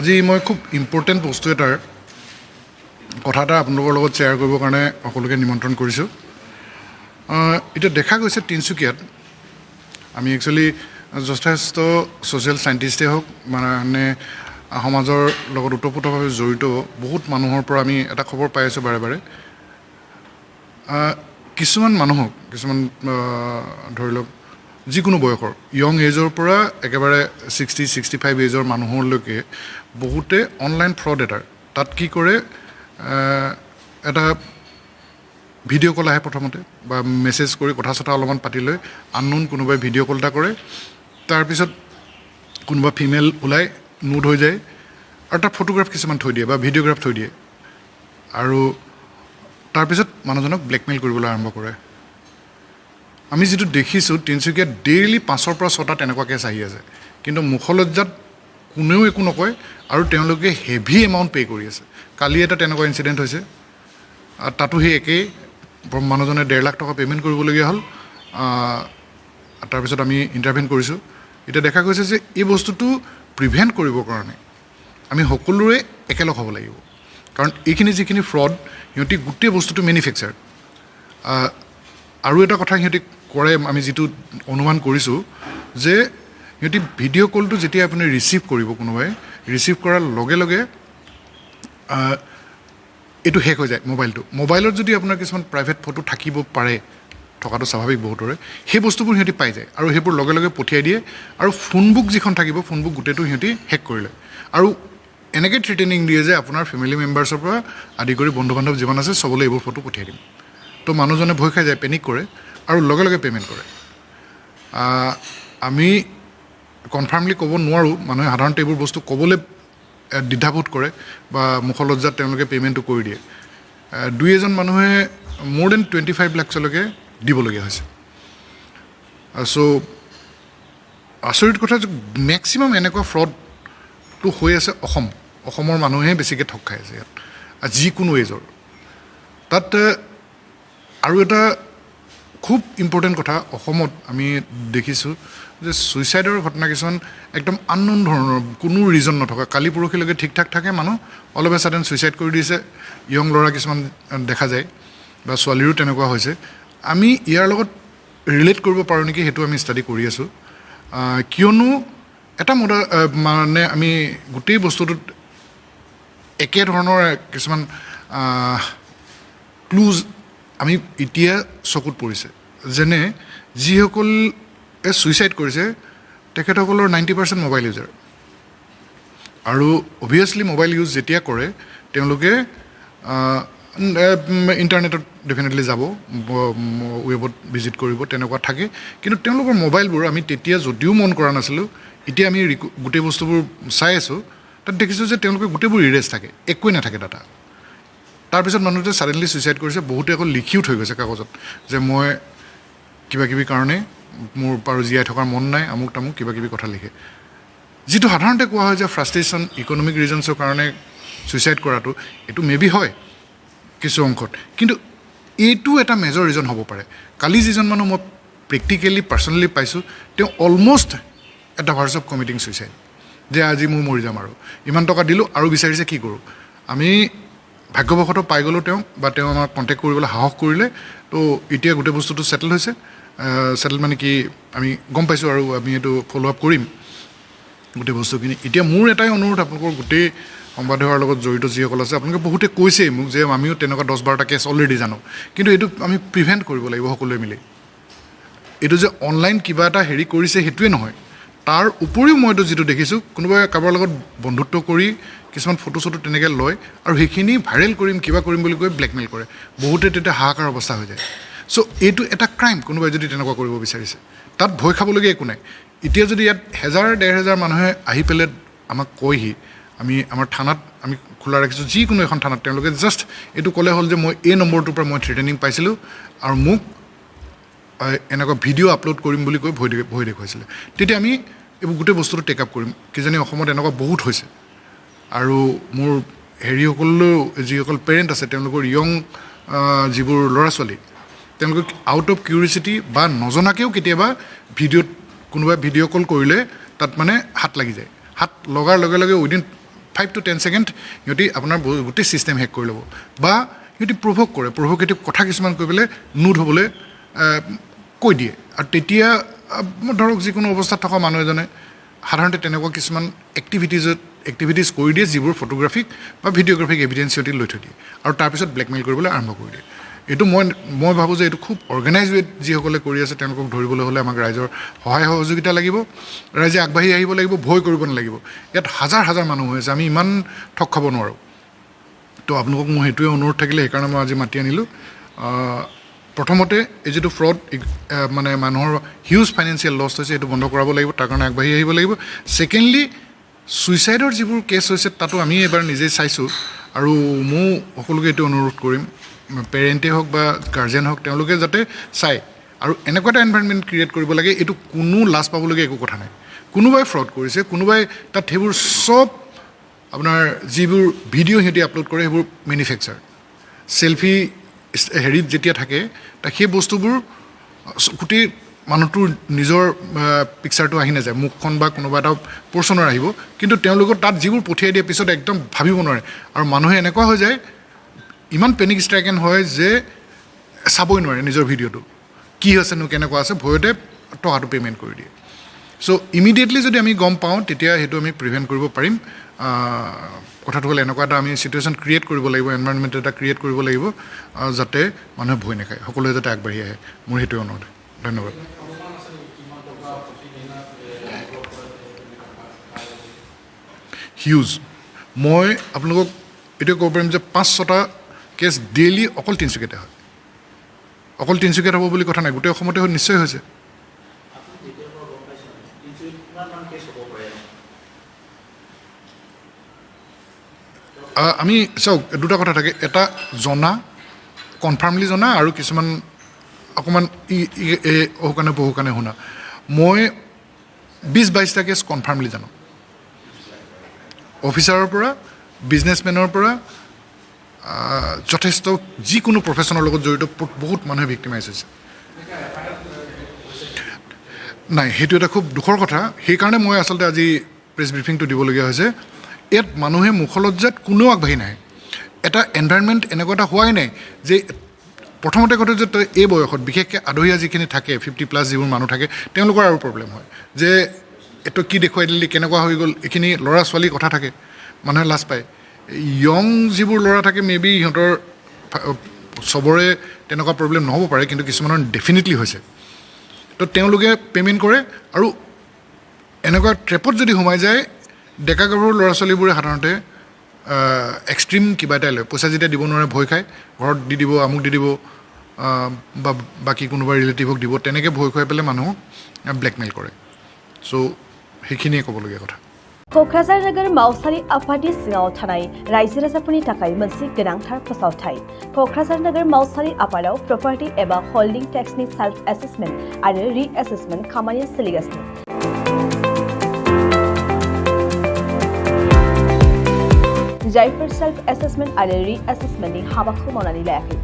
আজি মই খুব ইম্পৰ্টেণ্ট বস্তু এটাৰ কথা এটা আপোনালোকৰ লগত শ্বেয়াৰ কৰিবৰ কাৰণে সকলোকে নিমন্ত্ৰণ কৰিছোঁ। এতিয়া দেখা গৈছে তিনিচুকীয়াত আমি একচুৱেলি যথেষ্ট ছ'চিয়েল চাইণ্টিষ্টেই হওক মানে সমাজৰ লগত ওতঃপ্ৰোতভাৱে জড়িত বহুত মানুহৰ পৰা আমি এটা খবৰ পাই আছোঁ বাৰে বাৰে। কিছুমান মানুহক ধৰি লওক যিকোনো বয়সৰ য়ং এজৰ পৰা একেবাৰে 60-65 এজৰ মানুহলৈকে বহুতে অনলাইন ফ্ৰড তাত কি কৰে, এটা ভিডিঅ' কল আহে প্ৰথমতে বা মেছেজ কৰি কথা চথা অলপমান পাতি লৈ আননোন কোনোবাই ভিডিঅ' কল এটা কৰে, তাৰপিছত কোনোবা ফিমেল ওলাই নুড হৈ যায় আৰু তাৰ ফটোগ্ৰাফ কিছুমান থৈ দিয়ে বা ভিডিঅ'গ্ৰাফ থৈ দিয়ে আৰু তাৰপিছত মানুহজনক ব্লেকমেইল কৰিবলৈ আৰম্ভ কৰে। আমি যিটো দেখিছোঁ তিনিচুকীয়াত ডেইলি 5ৰ পৰা 6টা তেনেকুৱা কেছ আহি আছে, কিন্তু মুখলজ্জাত কোনেও একো নকয় আৰু তেওঁলোকে হেভি এমাউণ্ট পে' কৰি আছে। কালি এটা তেনেকুৱা ইনচিডেণ্ট হৈছে, তাতো সেই একেই মানুহজনে 1.5 লাখ টকা পে'মেণ্ট কৰিবলগীয়া হ'ল। তাৰপিছত আমি ইণ্টাৰভেন কৰিছোঁ। এতিয়া দেখা গৈছে যে এই বস্তুটো প্ৰিভেণ্ট কৰিবৰ কাৰণে আমি সকলোৰে একেলগ হ'ব লাগিব, কাৰণ এইখিনি যিখিনি ফ্ৰড সিহঁতি গোটেই বস্তুটো মেনুফেকচাৰ। আৰু এটা কথা সিহঁতি কৰে, আমি যিটো অনুমান কৰিছোঁ যে সিহঁতি ভিডিঅ' কলটো যেতিয়া আপুনি ৰিচিভ কৰিব, কোনোবাই ৰিচিভ কৰাৰ লগে লগে এইটো হেক হৈ যায় মোবাইলত যদি আপোনাৰ কিছুমান প্ৰাইভেট ফটো থাকিব পাৰে, থকাটো স্বাভাৱিক বহুতৰে, সেই বস্তুবোৰ সিহঁতি পাই যায় আৰু সেইবোৰ লগে লগে পঠিয়াই দিয়ে আৰু ফোনবুক যিখন থাকিব ফোনবুক গোটেইটো সিহঁতি হেক কৰি লয় আৰু এনেকৈ থ্ৰেটেনিং দিয়ে যে আপোনাৰ ফেমিলি মেম্বাৰ্ছৰ পৰা আদি কৰি বন্ধু বান্ধৱ যিমান আছে চবলৈ এইবোৰ ফটো পঠিয়াই দিম। তো মানুহজনে ভয় খাই যায়, পেনিক কৰে আৰু লগে লগে পে'মেণ্ট কৰে। আমি কনফাৰ্মলি ক'ব নোৱাৰোঁ, মানুহে সাধাৰণতে এইবোৰ বস্তু ক'বলৈ দ্বিধাবোধ কৰে বা মুখলজ্জাত তেওঁলোকে পে'মেণ্টটো কৰি দিয়ে। 2-এজন মানুহে মোৰ দেন 25 লাখলৈকে দিবলগীয়া হৈছে। চ' আচৰিত কথা যে মেক্সিমাম এনেকুৱা ফ্ৰডটো হৈ আছে অসমৰ মানুহে বেছিকৈ ঠগ খাই আছে ইয়াত, যিকোনো এজৰ। তাত আৰু এটা খুব ইম্পৰ্টেণ্ট কথা, অসমত আমি দেখিছোঁ যে ছুইচাইডৰ ঘটনা কিছুমান একদম আননোন ধৰণৰ, কোনো ৰিজন নথকা, কালি পৰহিলৈকে ঠিক ঠাক থাকে মানুহ, all of A sudden suicide কৰি দিছে। য়ং ল'ৰা কিছুমান দেখা যায় বা ছোৱালীৰো তেনেকুৱা হৈছে। আমি ইয়াৰ লগত ৰিলেট কৰিব পাৰোঁ নেকি, সেইটো আমি ষ্টাডি কৰি আছোঁ। কিয়নো এটা মানে আমি গোটেই বস্তুটোত একেধৰণৰ কিছুমান ক্লুজ আমি এতিয়া চকুত পৰিছে, যেনে যিসকলে ছুইচাইড কৰিছে তেখেতসকলৰ 90% মোবাইল ইউজাৰ। আৰু অভিয়াছলি মোবাইল ইউজ যেতিয়া কৰে তেওঁলোকে ইণ্টাৰনেটত ডেফিনেটলি যাব, ৱেবত ভিজিট কৰিব, তেনেকুৱা থাকে। কিন্তু তেওঁলোকৰ মোবাইলবোৰ আমি তেতিয়া যদিও মন কৰা নাছিলোঁ, এতিয়া আমি গোটেই বস্তুবোৰ চাই আছোঁ, তাত দেখিছোঁ যে তেওঁলোকে গোটেইবোৰ ইৰেজ থাকে, একোৱেই নাথাকে ডাটা। তাৰপিছত মানুহটোৱে ছাডেনলি ছুইচাইড কৰিছে। বহুতে আকৌ লিখিও থৈ গৈছে কাগজত যে মই কিবাকিবি কাৰণে মোৰ বাৰু জীয়াই থকাৰ মন নাই, আমুক তামুক কিবাকিবি কথা লিখে। যিটো সাধাৰণতে কোৱা হয় যে ফ্ৰাষ্ট্ৰেশ্যন, ইকনমিক ৰিজনছৰ কাৰণে ছুইচাইড কৰাটো, এইটো মেবি হয় কিছু অংশত, কিন্তু এইটো এটা মেজৰ ৰিজন হ'ব পাৰে। কালি যিজন মানুহ মই প্ৰেক্টিকেলি পাৰ্চনেলি পাইছোঁ, তেওঁ almost at the verse of committing suicide, যে আজি মই মৰি যাম আৰু ইমান টকা দিলোঁ আৰু বিচাৰিছে কি কৰোঁ। আমি ভাগ্যবশতঃ পাই গ'লোঁ তেওঁক, বা তেওঁ আমাক কণ্টেক্ট কৰিবলৈ সাহস কৰিলে। তো এতিয়া গোটেই বস্তুটো ছেটেল হৈছে। ছেটেল মানে কি, আমি গম পাইছোঁ আৰু আমি এইটো ফ'ল' আপ কৰিম গোটেই বস্তুখিনি। এতিয়া মোৰ এটাই অনুৰোধ, আপোনালোকৰ গোটেই সংবাদ সেৱাৰ লগত জড়িত যিসকল আছে, আপোনালোকে বহুতে কৈছেই মোক যে আমিও তেনেকুৱা 10-12টা কেছ অলৰেডি জানো, কিন্তু এইটো আমি প্ৰিভেণ্ট কৰিব লাগিব সকলোৱে মিলি। এইটো যে অনলাইন কিবা এটা হেৰি কৰিছে সেইটোৱে নহয়, তাৰ উপৰিও মইতো যিটো দেখিছোঁ, কোনোবাই কাৰোবাৰ লগত বন্ধুত্ব কৰি কিছুমান ফটো চটো তেনেকৈ লয় আৰু সেইখিনি ভাইৰেল কৰিম কিবা কৰিম বুলি কৈ ব্লেকমেইল কৰে। বহুতে তেতিয়া হাহাকাৰ অৱস্থা হৈ যায়। চ' এইটো এটা ক্ৰাইম, কোনোবাই যদি তেনেকুৱা কৰিব বিচাৰিছে। তাত ভয় খাবলগীয়া একো নাই। এতিয়া যদি ইয়াত 1000-1500 মানুহে আহি পেলাই আমাক কয়হি, আমি আমাৰ থানাত আমি খোলা ৰাখিছোঁ, যিকোনো এখন থানাত তেওঁলোকে জাষ্ট এইটো ক'লে হ'ল যে মই এই নম্বৰটোৰ পৰা মই থ্ৰেটেনিং পাইছিলোঁ আৰু মোক এনেকুৱা ভিডিঅ' আপলোড কৰিম বুলি কৈ ভয় দেখুৱাইছিলে, তেতিয়া আমি এইবোৰ গোটেই বস্তুটো টেক আপ কৰিম। কিজানি অসমত এনেকুৱা বহুত হৈছে। আৰু মোৰ হেৰিসকলেও, যিসকল পেৰেণ্ট আছে তেওঁলোকৰ য়ং যিবোৰ ল'ৰা ছোৱালী, তেওঁলোকে আউট অফ কিউৰিচিটি বা নজনাকৈও কেতিয়াবা কোনোবাই ভিডিঅ' কল কৰিলে তাত মানে হাত লাগি যায়। হাত লগাৰ লগে লগে উইদিন 5 to 10 ছেকেণ্ড সিহঁতি আপোনাৰ গোটেই ছিষ্টেম হেক কৰি ল'ব বা সিহঁতি প্ৰভোক কৰে প্ৰভোকেটিভ কথা কিছুমান কৈ পেলাই নুড হ'বলৈ কৈ দিয়ে আৰু তেতিয়া ধৰক যিকোনো অৱস্থাত থকা মানুহ এজনে সাধাৰণতে তেনেকুৱা কিছুমান এক্টিভিটিজ কৰি দিয়ে যিবোৰ ফটোগ্ৰাফিক বা ভিডিঅ'গ্ৰাফিক এভিডেঞ্চ সিহঁতি লৈ থৈ দিয়ে আৰু তাৰপিছত ব্লেকমেইল কৰিবলৈ আৰম্ভ কৰি দিয়ে এইটো মই ভাবোঁ যে এইটো খুব অৰ্গেনাইজ ৱেত যিসকলে কৰি আছে তেওঁলোকক ধৰিবলৈ হ'লে আমাক ৰাইজৰ সহায় সহযোগিতা লাগিব ৰাইজে আগবাঢ়ি আহিব লাগিব ভয় কৰিব নালাগিব ইয়াত হাজাৰ হাজাৰ মানুহ হৈ আছে আমি ইমান ঠগ খাব নোৱাৰোঁ তো আপোনালোকক মোৰ সেইটোৱে অনুৰোধ থাকিলে সেইকাৰণে মই আজি মাতি আনিলোঁ প্ৰথমতে এই যিটো ফ্ৰড মানে মানুহৰ হিউজ ফাইনেন্সিয়েল লছ হৈছে এইটো বন্ধ কৰাব লাগিব তাৰ কাৰণে আগবাঢ়ি আহিব লাগিব ছেকেণ্ডলি ছুইচাইডৰ যিবোৰ কেছ হৈছে তাতো আমি এবাৰ নিজেই চাইছোঁ আৰু মই সকলোকে এইটো অনুৰোধ কৰিম পেৰেণ্টেই হওক বা গাৰ্জেন হওক তেওঁলোকে যাতে চায় আৰু এনেকুৱা এটা এনভাইৰনমেণ্ট ক্ৰিয়েট কৰিব লাগে এইটো কোনো লাজ পাবলগীয়া একো কথা নাই কোনোবাই ফ্ৰড কৰিছে কোনোবাই তাত সেইবোৰ চব আপোনাৰ যিবোৰ ভিডিঅ' সিহঁতি আপলোড কৰে সেইবোৰ মেনুফেকচাৰ চেল্ফি হেৰিত যেতিয়া থাকে তাক সেই বস্তুবোৰ গোটেই মানুহটোৰ নিজৰ পিকচাৰটো আহি নাযায় মুখখন বা কোনোবা এটা পৰ্চনৰ আহিব কিন্তু তেওঁলোকৰ তাত যিবোৰ পঠিয়াই দিয়ে পিছত একদম ভাবিব নোৱাৰে আৰু মানুহে এনেকুৱা হৈ যায় ইমান পেনিক ষ্ট্ৰাইকেন হয় যে চাবই নোৱাৰে নিজৰ ভিডিঅ'টো কি হৈছেনো কেনেকুৱা আছে ভয়তে টকাটো পে'মেণ্ট কৰি দিয়ে চ' ইমিডিয়েটলি যদি আমি গম পাওঁ তেতিয়া সেইটো আমি প্ৰিভেণ্ট কৰিব পাৰিম কথাটো হ'ল এনেকুৱা এটা আমি ছিটুৱেশ্যন ক্ৰিয়েট কৰিব লাগিব এনভাইৰনমেণ্ট এটা ক্ৰিয়েট কৰিব লাগিব যাতে মানুহে ভয় নাখায় সকলোৱে যাতে আগবাঢ়ি আহে মোৰ সেইটোৱে অনুৰোধ ধন্যবাদ হিউজ মই আপোনালোকক এইটোৱে ক'ব পাৰিম যে 5-6টা কেছ ডেইলি অকল তিনিচুকীয়াতে হয় অকল তিনিচুকীয়াত হ'ব বুলি কথা নাই গোটেই অসমতে নিশ্চয় হৈছে আমি চাওক দুটা কথা থাকে এটা জনা কনফাৰ্মলি জনা আৰু কিছুমান অকণমান অহুকাণে বহুকাণে শুনা মই 20-22টা কেছ কনফাৰ্মলি জানো অফিচাৰৰ পৰা বিজনেছমেনৰ পৰা যথেষ্ট যিকোনো প্ৰফেশ্যনৰ লগত জড়িত বহুত মানুহে ভিক্টিমাইজ হৈছে নাই সেইটো এটা খুব দুখৰ কথা সেইকাৰণে মই আচলতে আজি প্ৰেছ ব্ৰিফিংটো দিবলগীয়া হৈছে ইয়াত মানুহে মুখলজ্জাত কোনেও আগবাঢ়ি নাহে এটা এনভাইৰনমেণ্ট এনেকুৱা এটা হোৱাই নাই যে প্ৰথমতে কথা যে এই বয়সত বিশেষকৈ আদহীয়া যিখিনি থাকে 50+ যিবোৰ মানুহ থাকে তেওঁলোকৰ আৰু প্ৰব্লেম হয় যে এইটো কি দেখুৱাই দিলি কেনেকুৱা হৈ গ'ল এইখিনি ল'ৰা ছোৱালীৰ কথা থাকে মানুহে লাজ পায় য়ং যিবোৰ ল'ৰা থাকে মে বি সিহঁতৰ চবৰে তেনেকুৱা প্ৰব্লেম নহ'ব পাৰে কিন্তু কিছুমানৰ ডেফিনেটলি হৈছে তো তেওঁলোকে পে'মেণ্ট কৰে আৰু এনেকুৱা ট্ৰেপত যদি সোমাই যায় ডেকা গাভৰু ল'ৰা ছোৱালীবোৰে সাধাৰণতে এক্সট্ৰিম কিবা এটাই লয় পইচা যেতিয়া দিব নোৱাৰে ভয় খায় ঘৰত দি দিব আমুক দি দিব বা বাকী কোনোবা ৰিলেটিভক দিব তেনেকৈ ভয় খুৱাই পেলাই মানুহক ব্লেকমেইল কৰে চ' সেইখিনিয়ে ক'বলগীয়া কথা क'क्राझार नोगोर मावसारि आफादनि सिङाव थानाय रायजो राजाफोरनि थाखाय मोनसे गोनांथार फोसावथाय क'क्राझार नोगोर मावसारि आफादाव प्रपार्टि एबा हल्डिं टेक्सनि सेल्फ एसेसमेन्ट आरो रि एसेसमेन्ट खामानिया सोलिगासिनो जायफोर सेल्फ एसेसमेन्ट आरो रि एसेसमेन्टनि हाबाखौ मावनानै लायाखै